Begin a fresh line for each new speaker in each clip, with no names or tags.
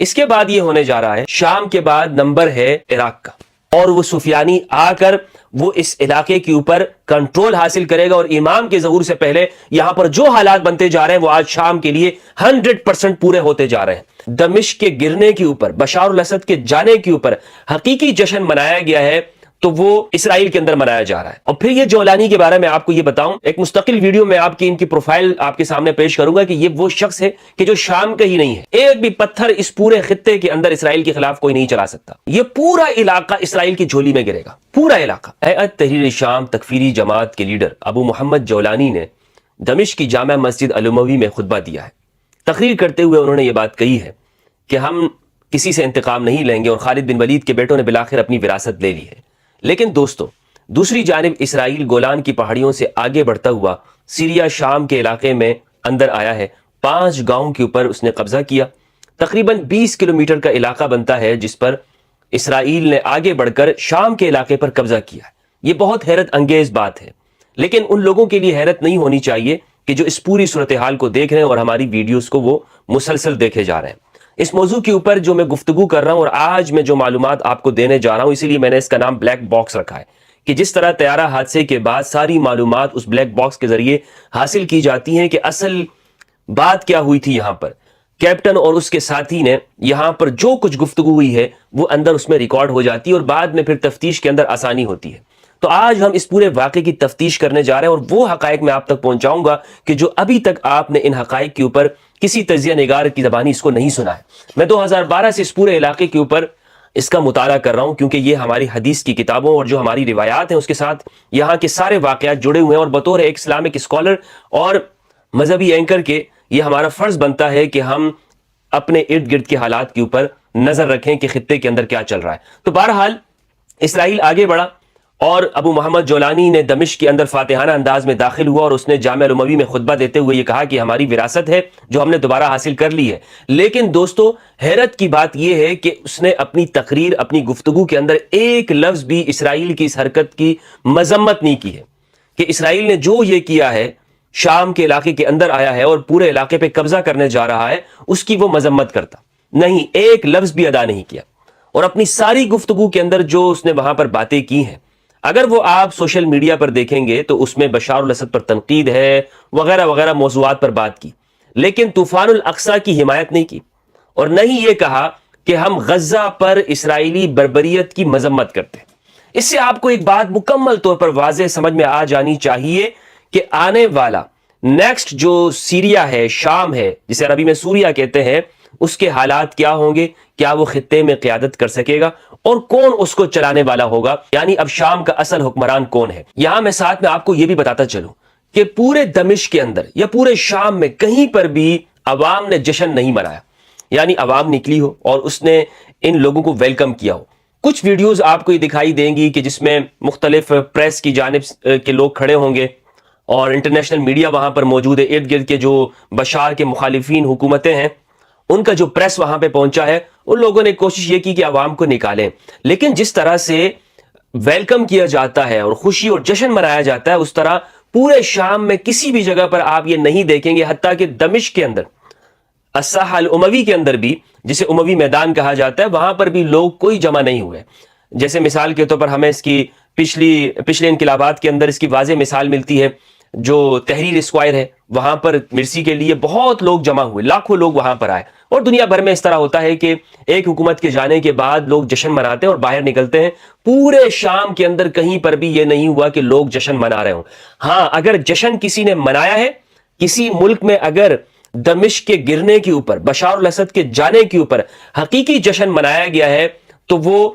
اس کے بعد یہ ہونے جا رہا ہے، شام کے بعد نمبر ہے عراق کا، اور وہ سفیانی آ کر وہ اس علاقے کے اوپر کنٹرول حاصل کرے گا، اور امام کے ظہور سے پہلے یہاں پر جو حالات بنتے جا رہے ہیں وہ آج شام کے لیے 100% پورے ہوتے جا رہے ہیں۔ دمشق کے گرنے کے اوپر، بشار الاسد کے جانے کے اوپر حقیقی جشن منایا گیا ہے تو وہ اسرائیل کے اندر منایا جا رہا ہے۔ اور پھر یہ جولانی کے بارے میں آپ کو یہ بتاؤں، ایک مستقل ویڈیو میں آپ کی ان کی پروفائل آپ کے سامنے پیش کروں گا کہ یہ وہ شخص ہے کہ جو شام کا ہی نہیں ہے، ایک بھی پتھر اس پورے خطے کے اندر اسرائیل کے خلاف کوئی نہیں چلا سکتا۔ یہ پورا علاقہ اسرائیل کی جھولی میں گرے گا، پورا علاقہ۔ ہیئت تحریر شام تکفیری جماعت کے لیڈر ابو محمد جولانی نے دمشق کی جامع مسجد الاموی میں خطبہ دیا ہے۔ تقریر کرتے ہوئے انہوں نے یہ بات کہی ہے کہ ہم کسی سے انتقام نہیں لیں گے، اور خالد بن ولید کے بیٹوں نے بالآخر اپنی وراثت لے لی ہے۔ لیکن دوستو، دوسری جانب اسرائیل گولان کی پہاڑیوں سے آگے بڑھتا ہوا سیریا شام کے علاقے میں اندر آیا ہے۔ 5 گاؤں کے اوپر اس نے قبضہ کیا۔ تقریباً 20 کلومیٹر کا علاقہ بنتا ہے جس پر اسرائیل نے آگے بڑھ کر شام کے علاقے پر قبضہ کیا ہے۔ یہ بہت حیرت انگیز بات ہے، لیکن ان لوگوں کے لیے حیرت نہیں ہونی چاہیے کہ جو اس پوری صورتحال کو دیکھ رہے ہیں اور ہماری ویڈیوز کو وہ مسلسل دیکھے جا رہے ہیں۔ اس موضوع کے اوپر جو میں گفتگو کر رہا ہوں اور آج میں جو معلومات آپ کو دینے جا رہا ہوں، اسی لیے میں نے اس کا نام بلیک باکس رکھا ہے، کہ جس طرح طیارہ حادثے کے بعد ساری معلومات اس بلیک باکس کے ذریعے حاصل کی جاتی ہیں کہ اصل بات کیا ہوئی تھی یہاں پر، کیپٹن اور اس کے ساتھی نے یہاں پر جو کچھ گفتگو ہوئی ہے وہ اندر اس میں ریکارڈ ہو جاتی ہے، اور بعد میں پھر تفتیش کے اندر آسانی ہوتی ہے۔ تو آج ہم اس پورے واقعے کی تفتیش کرنے جا رہے ہیں، اور وہ حقائق میں آپ تک پہنچاؤں گا کہ جو ابھی تک آپ نے ان حقائق کے اوپر کسی تجزیہ نگار کی زبانی اس کو نہیں سنا ہے۔ میں 2012 سے اس پورے علاقے کے اوپر اس کا مطالعہ کر رہا ہوں، کیونکہ یہ ہماری حدیث کی کتابوں اور جو ہماری روایات ہیں اس کے ساتھ یہاں کے سارے واقعات جڑے ہوئے ہیں، اور بطور ایک اسلامک اسکالر اور مذہبی اینکر کے یہ ہمارا فرض بنتا ہے کہ ہم اپنے ارد گرد کے حالات کے اوپر نظر رکھیں کہ خطے کے اندر کیا چل رہا ہے۔ تو بہرحال اسرائیل آگے بڑھا، اور ابو محمد جولانی نے دمشق کے اندر فاتحانہ انداز میں داخل ہوا، اور اس نے جامع الاموی میں خطبہ دیتے ہوئے یہ کہا کہ ہماری وراثت ہے جو ہم نے دوبارہ حاصل کر لی ہے۔ لیکن دوستو، حیرت کی بات یہ ہے کہ اس نے اپنی تقریر، اپنی گفتگو کے اندر ایک لفظ بھی اسرائیل کی اس حرکت کی مذمت نہیں کی ہے، کہ اسرائیل نے جو یہ کیا ہے، شام کے علاقے کے اندر آیا ہے اور پورے علاقے پہ قبضہ کرنے جا رہا ہے، اس کی وہ مذمت کرتا نہیں، ایک لفظ بھی ادا نہیں کیا۔ اور اپنی ساری گفتگو کے اندر جو اس نے وہاں پر باتیں کی ہیں، اگر وہ آپ سوشل میڈیا پر دیکھیں گے تو اس میں بشار الاسد پر تنقید ہے، وغیرہ وغیرہ موضوعات پر بات کی، لیکن طوفان الاقصی کی حمایت نہیں کی، اور نہ ہی یہ کہا کہ ہم غزہ پر اسرائیلی بربریت کی مذمت کرتے ہیں۔ اس سے آپ کو ایک بات مکمل طور پر واضح سمجھ میں آ جانی چاہیے کہ آنے والا نیکسٹ جو سیریا ہے، شام ہے، جسے عربی میں سوریا کہتے ہیں، اس کے حالات کیا ہوں گے، کیا وہ خطے میں قیادت کر سکے گا، اور کون اس کو چلانے والا ہوگا، یعنی اب شام کا اصل حکمران کون ہے۔ یہاں میں ساتھ میں آپ کو یہ بھی بتاتا چلوں کہ پورے دمشق کے اندر یا پورے شام میں کہیں پر بھی عوام نے جشن نہیں منایا، یعنی عوام نکلی ہو اور اس نے ان لوگوں کو ویلکم کیا ہو۔ کچھ ویڈیوز آپ کو یہ دکھائی دیں گی کہ جس میں مختلف پریس کی جانب کے لوگ کھڑے ہوں گے، اور انٹرنیشنل میڈیا وہاں پر موجود ہے، ارد گرد کے جو بشار کے مخالفین حکومتیں ہیں ان کا جو پریس وہاں پہ پہنچا ہے، ان لوگوں نے کوشش یہ کی کہ عوام کو نکالیں، لیکن جس طرح سے ویلکم کیا جاتا ہے اور خوشی اور جشن منایا جاتا ہے، اس طرح پورے شام میں کسی بھی جگہ پر آپ یہ نہیں دیکھیں گے، حتیٰ کہ دمشق کے اندر الساحہ الاموی کے اندر بھی، جسے اموی میدان کہا جاتا ہے، وہاں پر بھی لوگ کوئی جمع نہیں ہوئے۔ جیسے مثال کے طور پر ہمیں اس کی پچھلے انقلابات کے اندر اس کی واضح مثال ملتی ہے، جو تحریر اسکوائر ہے، وہاں پر مرسی کے لیے بہت لوگ جمع ہوئے، لاکھوں لوگ وہاں پر آئے، اور دنیا بھر میں اس طرح ہوتا ہے کہ ایک حکومت کے جانے کے بعد لوگ جشن مناتے ہیں اور باہر نکلتے ہیں۔ پورے شام کے اندر کہیں پر بھی یہ نہیں ہوا کہ لوگ جشن منا رہے ہوں۔ ہاں، اگر جشن کسی نے منایا ہے، کسی ملک میں اگر دمشق کے گرنے کے اوپر، بشار الاسد کے جانے کے اوپر حقیقی جشن منایا گیا ہے، تو وہ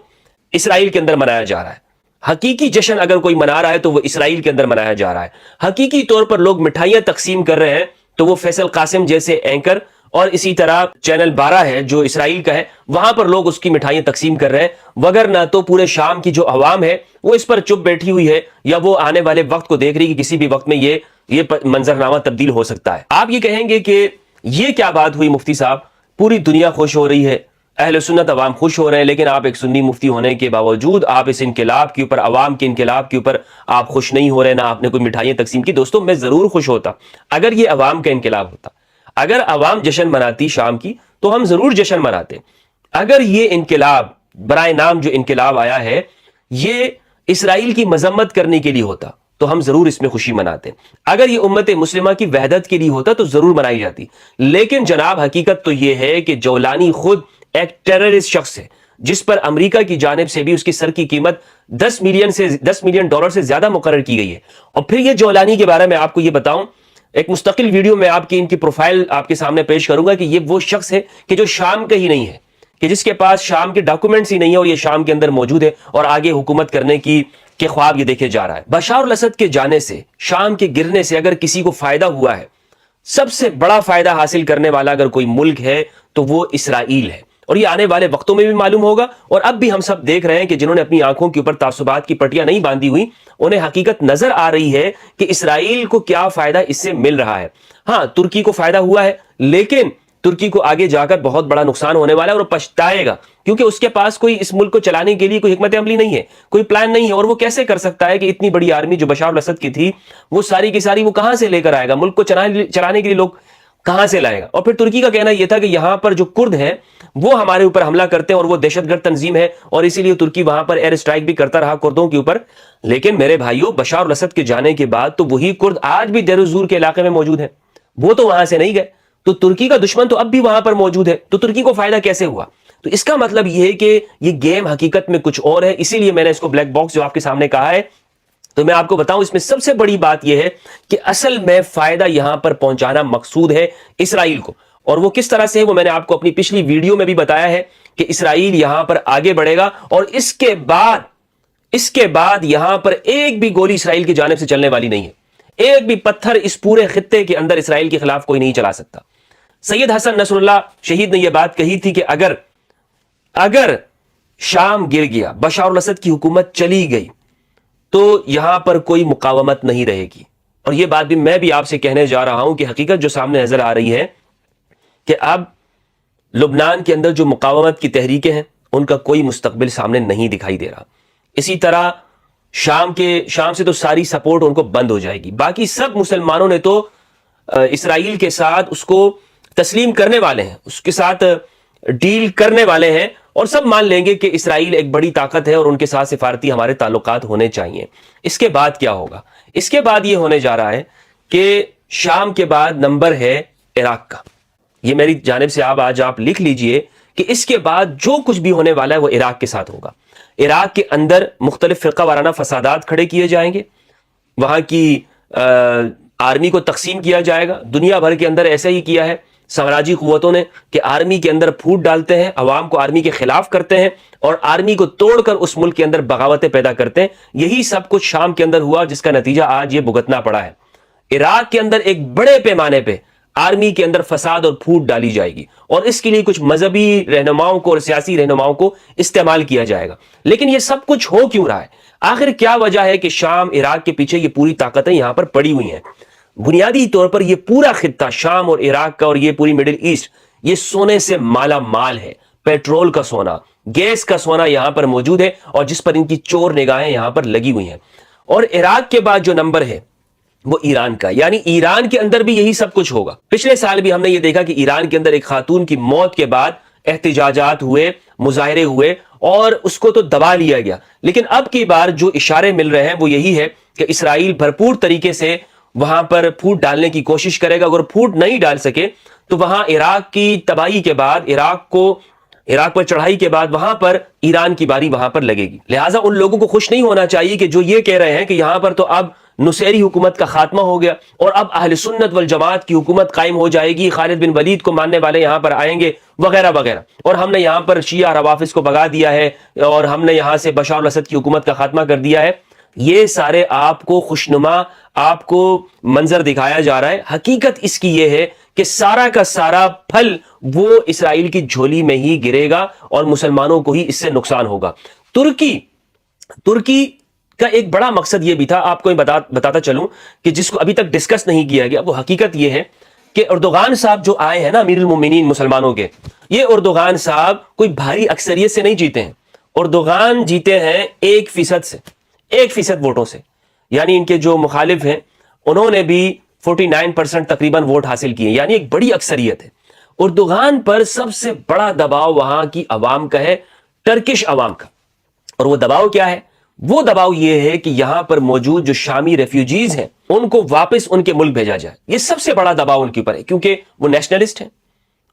اسرائیل کے اندر منایا جا رہا ہے۔ حقیقی جشن اگر کوئی منا رہا ہے تو وہ اسرائیل کے اندر منایا جا رہا ہے۔ حقیقی طور پر لوگ مٹھائیاں تقسیم کر رہے ہیں تو وہ فیصل قاسم جیسے اینکر، اور اسی طرح چینل 12 ہے جو اسرائیل کا ہے، وہاں پر لوگ اس کی مٹھائیاں تقسیم کر رہے ہیں، وگرنہ تو پورے شام کی جو عوام ہے وہ اس پر چپ بیٹھی ہوئی ہے، یا وہ آنے والے وقت کو دیکھ رہی کہ کسی بھی وقت میں یہ منظرنامہ تبدیل ہو سکتا ہے۔ آپ یہ کہیں گے کہ یہ کیا بات ہوئی مفتی صاحب، پوری دنیا خوش ہو رہی ہے، اہل سنت عوام خوش ہو رہے ہیں، لیکن آپ ایک سنی مفتی ہونے کے باوجود آپ اس انقلاب کے اوپر، عوام کے انقلاب کے اوپر آپ خوش نہیں ہو رہے، نہ آپ نے کوئی مٹھائیاں تقسیم کی۔ دوستوں، میں ضرور خوش ہوتا اگر یہ عوام کا انقلاب ہوتا، اگر عوام جشن مناتی شام کی تو ہم ضرور جشن مناتے. اگر یہ انقلاب برائے نام جو انقلاب آیا ہے یہ اسرائیل کی مذمت کرنے کے لیے ہوتا تو ہم ضرور اس میں خوشی مناتے. اگر یہ امت مسلمہ کی وحدت کے لیے ہوتا تو ضرور منائی جاتی. لیکن جناب حقیقت تو یہ ہے کہ جولانی خود ایک ٹیررسٹ شخص ہے جس پر امریکہ کی جانب سے بھی اس کی سر کی قیمت 10 ملین ڈالر سے زیادہ مقرر کی گئی ہے. اور پھر یہ جولانی کے بارے میں آپ کو یہ بتاؤں, ایک مستقل ویڈیو میں آپ کی ان کی پروفائل آپ کے سامنے پیش کروں گا کہ یہ وہ شخص ہے کہ جو شام کا ہی نہیں ہے, کہ جس کے پاس شام کے ڈاکومنٹس ہی نہیں ہے اور یہ شام کے اندر موجود ہے اور آگے حکومت کرنے کی کہ خواب یہ دیکھے جا رہا ہے. بشار الاسد کے جانے سے, شام کے گرنے سے اگر کسی کو فائدہ ہوا ہے, سب سے بڑا فائدہ حاصل کرنے والا اگر کوئی ملک ہے تو وہ اسرائیل ہے. اور یہ آنے والے وقتوں میں بھی معلوم ہوگا. اور اب بھی ہم سب دیکھ رہے ہیں کہ جنہوں نے اپنی آنکھوں کے اوپر تعصبات کی پٹیاں نہیں باندھی ہوئی انہیں حقیقت نظر آ رہی ہے کہ اسرائیل کو کیا فائدہ اس سے مل رہا ہے. ہاں ترکی کو فائدہ ہوا ہے, لیکن ترکی کو آگے جا کر بہت بڑا نقصان ہونے والا ہے اور وہ پچھتائے گا, کیونکہ اس کے پاس کوئی اس ملک کو چلانے کے لیے کوئی حکمت عملی نہیں ہے, کوئی پلان نہیں ہے. اور وہ کیسے کر سکتا ہے کہ اتنی بڑی آرمی جو بشار الاسد کی تھی وہ ساری کی ساری وہ کہاں سے لے کر آئے گا؟ ملک کو چلانے کے لیے لوگ کہاں سے لائے گا؟ اور پھر ترکی کا کہنا یہ تھا کہ یہاں پر جو کرد ہیں وہ ہمارے اوپر حملہ کرتے ہیں اور وہ دہشت گرد تنظیم ہے اور اسی لیے ترکی وہاں پر ایئر اسٹرائک بھی کرتا رہا کردوں کے اوپر. لیکن میرے بھائیوں, بشار الاسد کے جانے کے بعد تو وہی کرد آج بھی دیر الزور کے علاقے میں موجود ہیں, وہ تو وہاں سے نہیں گئے. تو ترکی کا دشمن تو اب بھی وہاں پر موجود ہے, تو ترکی کو فائدہ کیسے ہوا؟ تو اس کا مطلب یہ ہے کہ یہ گیم حقیقت میں کچھ اور ہے. اسی لیے میں نے اس کو بلیک باکس جو آپ کے سامنے کہا ہے. تو میں آپ کو بتاؤں اس میں سب سے بڑی بات یہ ہے کہ اصل میں فائدہ یہاں پر پہنچانا مقصود ہے اسرائیل کو. اور وہ کس طرح سے ہے وہ میں نے آپ کو اپنی پچھلی ویڈیو میں بھی بتایا ہے کہ اسرائیل یہاں پر آگے بڑھے گا اور اس کے بعد یہاں پر ایک بھی گولی اسرائیل کی جانب سے چلنے والی نہیں ہے. ایک بھی پتھر اس پورے خطے کے اندر اسرائیل کے خلاف کوئی نہیں چلا سکتا. سید حسن نصر اللہ شہید نے یہ بات کہی تھی کہ اگر شام گر گیا, بشار الاسد کی حکومت چلی گئی تو یہاں پر کوئی مقاومت نہیں رہے گی. اور یہ بات بھی میں بھی آپ سے کہنے جا رہا ہوں کہ حقیقت جو سامنے نظر آ رہی ہے کہ اب لبنان کے اندر جو مقاومت کی تحریکیں ہیں ان کا کوئی مستقبل سامنے نہیں دکھائی دے رہا. اسی طرح شام سے تو ساری سپورٹ ان کو بند ہو جائے گی. باقی سب مسلمانوں نے تو اسرائیل کے ساتھ اس کو تسلیم کرنے والے ہیں, اس کے ساتھ ڈیل کرنے والے ہیں اور سب مان لیں گے کہ اسرائیل ایک بڑی طاقت ہے اور ان کے ساتھ سفارتی ہمارے تعلقات ہونے چاہیے. اس کے بعد کیا ہوگا؟ اس کے بعد یہ ہونے جا رہا ہے کہ شام کے بعد نمبر ہے عراق کا. یہ میری جانب سے آج آپ لکھ لیجئے کہ اس کے بعد جو کچھ بھی ہونے والا ہے وہ عراق کے ساتھ ہوگا. عراق کے اندر مختلف فرقہ وارانہ فسادات کھڑے کیے جائیں گے, وہاں کی آرمی کو تقسیم کیا جائے گا. دنیا بھر کے اندر ایسا ہی کیا ہے سامراجی قوتوں نے کہ آرمی کے اندر پھوٹ ڈالتے ہیں, عوام کو آرمی کے خلاف کرتے ہیں اور آرمی کو توڑ کر اس ملک کے اندر بغاوتیں پیدا کرتے ہیں. یہی سب کچھ شام کے اندر ہوا جس کا نتیجہ آج یہ بھگتنا پڑا ہے. عراق کے اندر ایک بڑے پیمانے پہ آرمی کے اندر فساد اور پھوٹ ڈالی جائے گی اور اس کے لیے کچھ مذہبی رہنماؤں کو اور سیاسی رہنماؤں کو استعمال کیا جائے گا. لیکن یہ سب کچھ ہو کیوں رہا ہے؟ آخر کیا وجہ ہے کہ شام عراق کے پیچھے یہ پوری طاقتیں یہاں پر پڑی ہوئی ہیں؟ بنیادی طور پر یہ پورا خطہ شام اور عراق کا اور یہ پوری مڈل ایسٹ یہ سونے سے مالا مال ہے. پیٹرول کا سونا, گیس کا سونا یہاں پر موجود ہے اور جس پر ان کی چور نگاہیں یہاں پر لگی ہوئی ہیں. اور عراق کے بعد جو نمبر ہے وہ ایران کا, یعنی ایران کے اندر بھی یہی سب کچھ ہوگا. پچھلے سال بھی ہم نے یہ دیکھا کہ ایران کے اندر ایک خاتون کی موت کے بعد احتجاجات ہوئے, مظاہرے ہوئے اور اس کو تو دبا لیا گیا. لیکن اب کی بار جو اشارے مل رہے ہیں وہ یہی ہے کہ اسرائیل بھرپور طریقے سے وہاں پر پھوٹ ڈالنے کی کوشش کرے گا. اگر پھوٹ نہیں ڈال سکے تو وہاں عراق کی تباہی کے بعد, عراق پر چڑھائی کے بعد وہاں پر ایران کی باری وہاں پر لگے گی. لہٰذا ان لوگوں کو خوش نہیں ہونا چاہیے کہ جو یہ کہہ رہے ہیں کہ یہاں پر تو اب نصیری حکومت کا خاتمہ ہو گیا اور اب اہل سنت والجماعت کی حکومت قائم ہو جائے گی, خالد بن ولید کو ماننے والے یہاں پر آئیں گے وغیرہ وغیرہ, اور ہم نے یہاں پر شیعہ روافظ کو بھگا دیا ہے اور ہم نے یہاں سے بشار الاسد کی حکومت کا خاتمہ کر دیا ہے. یہ سارے آپ کو خوشنما, آپ کو منظر دکھایا جا رہا ہے. حقیقت اس کی یہ ہے کہ سارا کا سارا پھل وہ اسرائیل کی جھولی میں ہی گرے گا اور مسلمانوں کو ہی اس سے نقصان ہوگا. ترکی کا ایک بڑا مقصد یہ بھی تھا, آپ کو بتاتا چلوں کہ جس کو ابھی تک ڈسکس نہیں کیا گیا, وہ حقیقت یہ ہے کہ اردوغان صاحب جو آئے ہیں نا امیر المومنین مسلمانوں کے, یہ اردوغان صاحب کوئی بھاری اکثریت سے نہیں جیتے ہیں. اردوغان جیتے ہیں 1% سے, 1% ووٹوں سے. یعنی ان کے جو مخالف ہیں انہوں نے بھی 49% تقریباً ووٹ حاصل کیے, یعنی ایک بڑی اکثریت ہے. اردوغان پر سب سے بڑا دباؤ وہاں کی عوام کا ہے، ٹرکش عوام کا. اور وہ دباؤ کیا ہے؟ وہ دباؤ یہ ہے کہ یہاں پر موجود جو شامی ریفیوجیز ہیں ان کو واپس ان کے ملک بھیجا جائے. یہ سب سے بڑا دباؤ ان کے اوپر ہے، کیونکہ وہ نیشنلسٹ ہیں.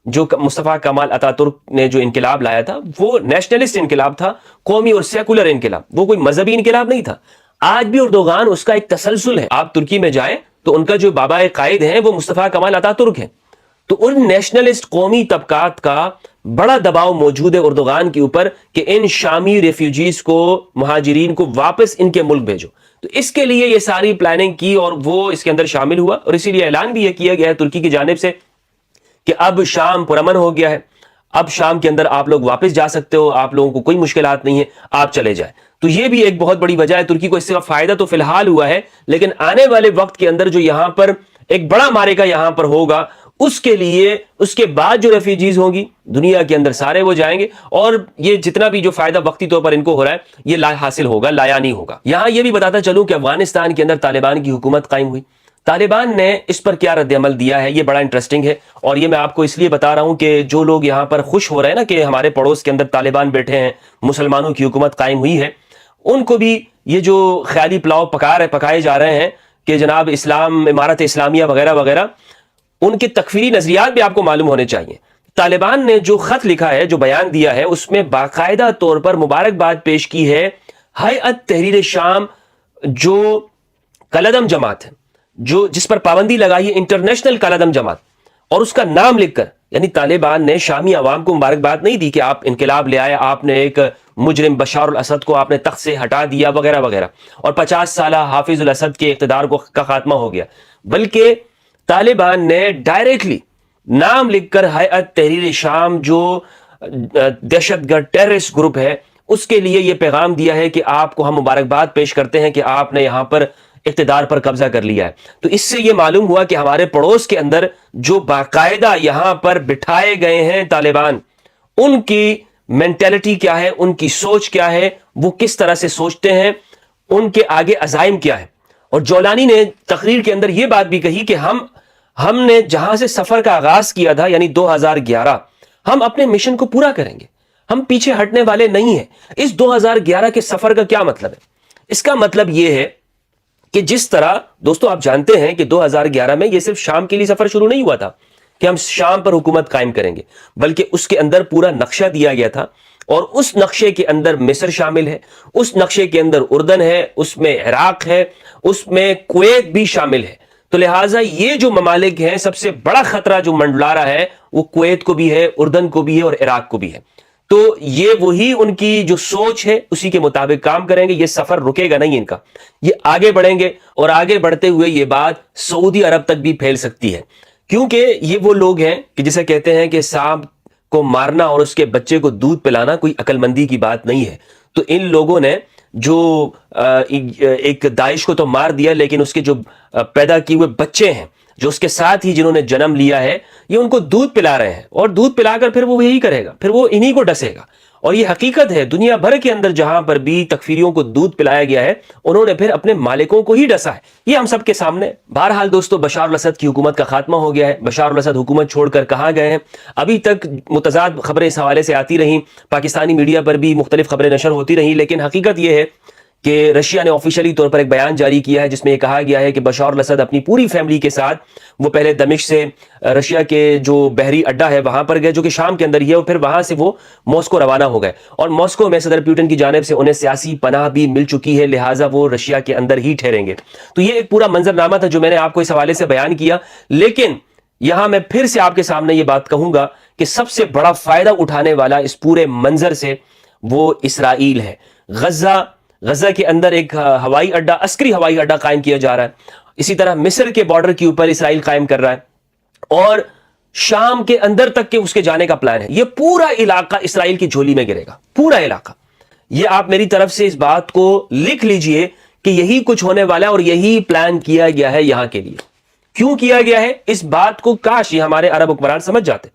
جو مصطفیٰ کمال اتا ترک نے جو انقلاب لایا تھا وہ نیشنلسٹ انقلاب تھا، قومی اور سیکولر انقلاب، وہ کوئی مذہبی انقلاب نہیں تھا. آج بھی اردوغان اس کا ایک تسلسل ہے. آپ ترکی میں جائیں تو ان کا جو بابا قائد ہیں وہ مصطفیٰ کمال اتا ترک ہیں. تو ان نیشنلسٹ قومی طبقات کا بڑا دباؤ موجود ہے اردوغان کے اوپر کہ ان شامی ریفیوجیز کو، مہاجرین کو واپس ان کے ملک بھیجو. تو اس کے لیے یہ ساری پلاننگ کی اور وہ اس کے اندر شامل ہوا، اور اسی لیے اعلان بھی یہ کیا گیا ہے ترکی کی جانب سے کہ اب شام پرامن ہو گیا ہے، اب شام کے اندر آپ لوگ واپس جا سکتے ہو، آپ لوگوں کو کوئی مشکلات نہیں ہے، آپ چلے جائیں. تو یہ بھی ایک بہت بڑی وجہ ہے. ترکی کو اس سے فائدہ تو فی الحال ہوا ہے، لیکن آنے والے وقت کے اندر جو یہاں پر ایک بڑا معرکہ یہاں پر ہوگا، اس کے لیے اس کے بعد جو ریفیوجیز ہوں گی دنیا کے اندر سارے وہ جائیں گے، اور یہ جتنا بھی جو فائدہ وقتی طور پر ان کو ہو رہا ہے یہ لا حاصل ہوگا، لایا نہیں ہوگا. یہاں یہ بھی بتاتا چلوں کہ افغانستان کے اندر طالبان کی حکومت قائم ہوئی. طالبان نے اس پر کیا رد عمل دیا ہے یہ بڑا انٹرسٹنگ ہے، اور یہ میں آپ کو اس لیے بتا رہا ہوں کہ جو لوگ یہاں پر خوش ہو رہے ہیں نا کہ ہمارے پڑوس کے اندر طالبان بیٹھے ہیں، مسلمانوں کی حکومت قائم ہوئی ہے، ان کو بھی یہ جو خیالی پلاؤ پکائے جا رہے ہیں کہ جناب اسلام، امارت اسلامیہ وغیرہ وغیرہ، ان کے تکفیری نظریات بھی آپ کو معلوم ہونے چاہیے. طالبان نے جو خط لکھا ہے، جو بیان دیا ہے، اس میں باقاعدہ طور پر مبارکباد پیش کی ہے ہیئت تحریر شام، جو کالعدم جماعت ہے، جس پر پابندی لگائی ہے، انٹرنیشنل کالعدم جماعت، اور اس کا نام لکھ کر، یعنی طالبان نے شامی عوام کو مبارکباد نہیں دی کہ آپ انقلاب لے آئے، آپ نے ایک مجرم بشار الاسد کو آپ نے تخت سے ہٹا دیا وغیرہ وغیرہ، اور 50 سالہ حافظ الاسد کے اقتدار کا خاتمہ ہو گیا، بلکہ طالبان نے ڈائریکٹلی نام لکھ کر ہیئت تحریر شام، جو دہشت گرد ٹیررسٹ گروپ ہے، اس کے لیے یہ پیغام دیا ہے کہ آپ کو ہم مبارکباد پیش کرتے ہیں کہ آپ نے یہاں پر اقتدار پر قبضہ کر لیا ہے. تو اس سے یہ معلوم ہوا کہ ہمارے پڑوس کے اندر جو باقاعدہ یہاں پر بٹھائے گئے ہیں طالبان، ان کی مینٹیلٹی کیا ہے، ان کی سوچ کیا ہے، وہ کس طرح سے سوچتے ہیں، ان کے آگے عزائم کیا ہے. اور جولانی نے تقریر کے اندر یہ بات بھی کہی کہ ہم نے جہاں سے سفر کا آغاز کیا تھا، یعنی 2011، ہم اپنے مشن کو پورا کریں گے، ہم پیچھے ہٹنے والے نہیں ہیں. اس 2011 کے سفر کا کیا مطلب ہے؟ اس کا مطلب یہ ہے کہ جس طرح دوستو آپ جانتے ہیں کہ 2011 میں یہ صرف شام کے لیے سفر شروع نہیں ہوا تھا کہ ہم شام پر حکومت قائم کریں گے، بلکہ اس کے اندر پورا نقشہ دیا گیا تھا، اور اس نقشے کے اندر مصر شامل ہے، اس نقشے کے اندر اردن ہے، اس میں عراق ہے، اس میں کویت بھی شامل ہے. تو لہٰذا یہ جو ممالک ہیں، سب سے بڑا خطرہ جو منڈلا رہا ہے وہ کویت کو بھی ہے، اردن کو بھی ہے، اور عراق کو بھی ہے. تو یہ وہی ان کی جو سوچ ہے اسی کے مطابق کام کریں گے. یہ سفر رکے گا نہیں ان کا، یہ آگے بڑھیں گے، اور آگے بڑھتے ہوئے یہ بات سعودی عرب تک بھی پھیل سکتی ہے، کیونکہ یہ وہ لوگ ہیں کہ جسے کہتے ہیں کہ سانپ کو مارنا اور اس کے بچے کو دودھ پلانا کوئی عقل مندی کی بات نہیں ہے. تو ان لوگوں نے جو ایک داعش کو تو مار دیا، لیکن اس کے جو پیدا کیے ہوئے بچے ہیں، جو اس کے ساتھ ہی جنہوں نے جنم لیا ہے، یہ ان کو دودھ پلا رہے ہیں، اور دودھ پلا کر پھر وہ یہی کرے گا، پھر وہ انہی کو ڈسے گا. اور یہ حقیقت ہے، دنیا بھر کے اندر جہاں پر بھی تکفیریوں کو دودھ پلایا گیا ہے، انہوں نے پھر اپنے مالکوں کو ہی ڈسا ہے. یہ ہم سب کے سامنے. بہرحال دوستو، بشار الاسد کی حکومت کا خاتمہ ہو گیا ہے. بشار الاسد حکومت چھوڑ کر کہاں گئے ہیں؟ ابھی تک متضاد خبریں اس حوالے سے آتی رہیں، پاکستانی میڈیا پر بھی مختلف خبریں نشر ہوتی رہیں، لیکن حقیقت یہ ہے کہ رشیا نے آفیشلی طور پر ایک بیان جاری کیا ہے جس میں یہ کہا گیا ہے کہ بشار الاسد اپنی پوری فیملی کے ساتھ وہ پہلے دمشق سے رشیا کے جو بحری اڈا ہے وہاں پر گئے، جو کہ شام کے اندر ہی ہے، اور پھر وہاں سے وہ ماسکو روانہ ہو گئے، اور ماسکو میں صدر پیوٹن کی جانب سے انہیں سیاسی پناہ بھی مل چکی ہے، لہٰذا وہ رشیا کے اندر ہی ٹھہریں گے. تو یہ ایک پورا منظرنامہ تھا جو میں نے آپ کو اس حوالے سے بیان کیا. لیکن یہاں میں پھر سے آپ کے سامنے یہ بات کہوں گا کہ سب سے بڑا فائدہ اٹھانے والا اس پورے منظر سے وہ اسرائیل ہے. غزہ کے اندر ایک ہوائی اڈا، عسکری ہوائی اڈا قائم کیا جا رہا ہے. اسی طرح مصر کے بارڈر کے اوپر اسرائیل قائم کر رہا ہے، اور شام کے اندر تک کے اس کے جانے کا پلان ہے. یہ پورا علاقہ اسرائیل کی جھولی میں گرے گا، پورا علاقہ. یہ آپ میری طرف سے اس بات کو لکھ لیجئے کہ یہی کچھ ہونے والا ہے، اور یہی پلان کیا گیا ہے یہاں کے لیے. کیوں کیا گیا ہے؟ اس بات کو کاش یہ ہمارے عرب حکمران سمجھ جاتے،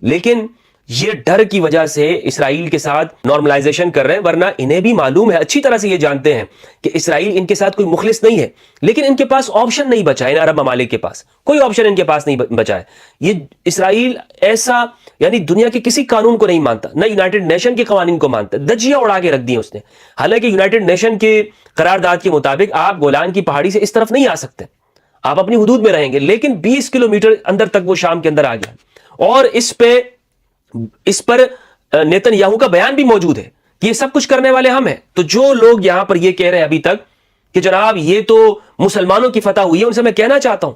لیکن یہ ڈر کی وجہ سے اسرائیل کے ساتھ نارملائزیشن کر رہے ہیں، ورنہ انہیں بھی معلوم ہے، اچھی طرح سے یہ جانتے ہیں کہ اسرائیل ان کے ساتھ کوئی مخلص نہیں ہے، لیکن ان کے پاس آپشن نہیں بچا ہے، ان عرب ممالک کے پاس کوئی آپشن ان کے پاس نہیں بچا ہے۔ یہ اسرائیل ایسا یعنی دنیا کے کسی قانون کو نہیں مانتا، نہ یونائٹڈ نیشن کے قوانین کو مانتا، دجیاں اڑا کے رکھ دی اس نے۔ حالانکہ یونائٹڈ نیشن کے قرارداد کے مطابق آپ گولان کی پہاڑی سے اس طرف نہیں آ سکتے، آپ اپنی حدود میں رہیں گے، لیکن 20 کلومیٹر اندر تک وہ شام کے اندر آ گیا، اور اس پر نیتن یاہو کا بیان بھی موجود ہے کہ یہ سب کچھ کرنے والے ہم ہیں۔ تو جو لوگ یہاں پر یہ کہہ رہے ہیں ابھی تک کہ جناب یہ تو مسلمانوں کی فتح ہوئی ہے، ان سے میں کہنا چاہتا ہوں،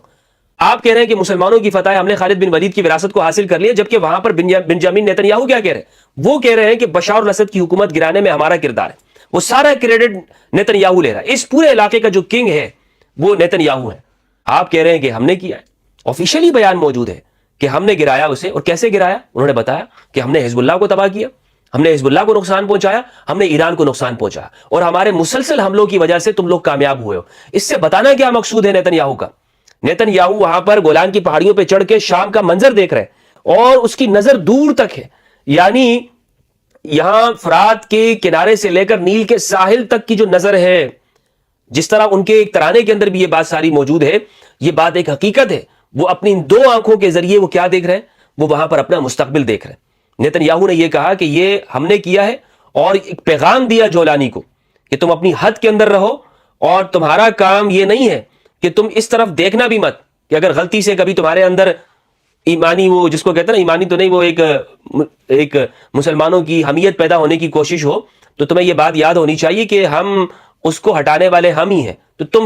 آپ کہہ رہے ہیں کہ مسلمانوں کی فتح ہے، ہم نے خالد بن ولید کی وراثت کو حاصل کر لیا، جبکہ وہاں پر بنجامین نیتن یاہو کیا کہہ رہے ہیں؟ وہ کہہ رہے ہیں کہ بشار الاسد کی حکومت گرانے میں ہمارا کردار ہے، وہ سارا کریڈٹ نیتن یاہو لے رہا ہے، اس پورے علاقے کا جو کنگ ہے وہ نیتن یاہو ہے۔ آپ کہہ رہے ہیں کہ ہم نے کیا ہے، آفیشیلی بیان موجود ہے کہ ہم نے گرایا اسے، اور کیسے گرایا؟ انہوں نے بتایا کہ ہم نے حزب اللہ کو تباہ کیا، ہم نے حزب اللہ کو نقصان پہنچایا، ہم نے ایران کو نقصان پہنچایا، اور ہمارے مسلسل حملوں کی وجہ سے تم لوگ کامیاب ہوئے ہو۔ اس سے بتانا کیا مقصود ہے نیتن یاہو کا؟ نیتن یاہو وہاں پر گولان کی پہاڑیوں پہ چڑھ کے شام کا منظر دیکھ رہے ہیں، اور اس کی نظر دور تک ہے، یعنی یہاں فرات کے کنارے سے لے کر نیل کے ساحل تک کی جو نظر ہے، جس طرح ان کے ایک ترانے کے اندر بھی یہ بات ساری موجود ہے، یہ بات ایک حقیقت ہے۔ وہ اپنی 2 آنکھوں کے ذریعے وہ کیا دیکھ رہے ہیں؟ وہ وہاں پر اپنا مستقبل دیکھ رہے ہیں۔ نیتن یاہو نے یہ کہا کہ یہ ہم نے کیا ہے، اور ایک پیغام دیا جولانی کو کہ تم اپنی حد کے اندر رہو، اور تمہارا کام یہ نہیں ہے کہ تم اس طرف دیکھنا بھی مت، کہ اگر غلطی سے کبھی تمہارے اندر ایمانی، وہ جس کو کہتے ہیں نا، ایمانی تو نہیں، وہ ایک مسلمانوں کی حمیت پیدا ہونے کی کوشش ہو، تو تمہیں یہ بات یاد ہونی چاہیے کہ ہم اس کو ہٹانے والے ہم ہی ہیں، تو تم